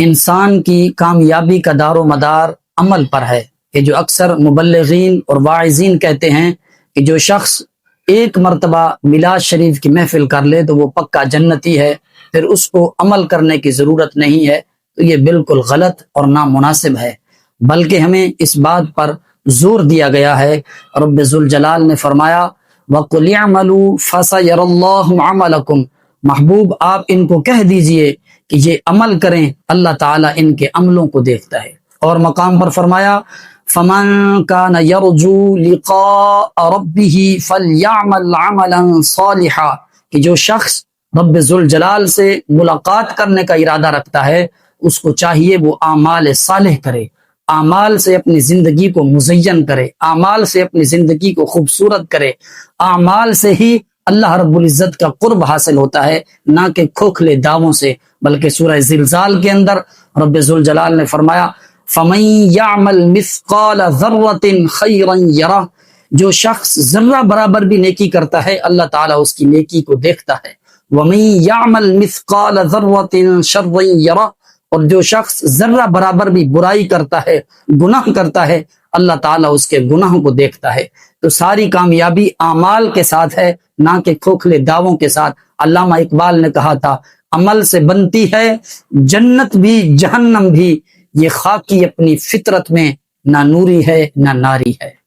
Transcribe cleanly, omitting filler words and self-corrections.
انسان کی کامیابی کا دار و مدار عمل پر ہے۔ کہ جو اکثر مبلغین اور واعظین کہتے ہیں کہ جو شخص ایک مرتبہ میلاد شریف کی محفل کر لے تو وہ پکا جنتی ہے، پھر اس کو عمل کرنے کی ضرورت نہیں ہے، تو یہ بالکل غلط اور نامناسب ہے۔ بلکہ ہمیں اس بات پر زور دیا گیا ہے۔ رب ذوالجلال نے فرمایا وَقُلْ اعْمَلُوا فَسَيَرَى اللَّهُ عَمَلَكُمْ، محبوب آپ ان کو کہہ دیجئے کہ یہ عمل کریں، اللہ تعالیٰ ان کے عملوں کو دیکھتا ہے۔ اور مقام پر فرمایا فَمَن كَانَ يَرْجُو لِقَاءَ رَبِّهِ فَلْيَعْمَلْ عَمَلًا صَالِحًا، کہ جو شخص رب ذوالجلال سے ملاقات کرنے کا ارادہ رکھتا ہے اس کو چاہیے وہ اعمال صالح کرے، اعمال سے اپنی زندگی کو مزین کرے، اعمال سے اپنی زندگی کو خوبصورت کرے۔ اعمال سے ہی اللہ رب العزت کا قرب حاصل ہوتا ہے، نہ کہ کھوکھلے دعووں سے۔ بلکہ سورہ زلزال کے اندر رب ذوالجلال نے فرمایا فَمَن يَعْمَلْ مِثْقَالَ ذَرَّةٍ خَيْرًا يَرَهُ، جو شخص ذرہ برابر بھی نیکی کرتا ہے اللہ تعالیٰ اس کی نیکی کو دیکھتا ہے۔ وَمَن يَعْمَلْ مِثْقَالَ ذَرَّةٍ شَرًّا يَرَهُ، اور جو شخص ذرہ برابر بھی برائی کرتا ہے، گناہ کرتا ہے، اللہ تعالیٰ اس کے گناہوں کو دیکھتا ہے۔ تو ساری کامیابی اعمال کے ساتھ ہے، نہ کہ کھوکھلے دعووں کے ساتھ۔ علامہ اقبال نے کہا تھا عمل سے بنتی ہے جنت بھی جہنم بھی، یہ خاکی اپنی فطرت میں نہ نوری ہے نہ ناری ہے۔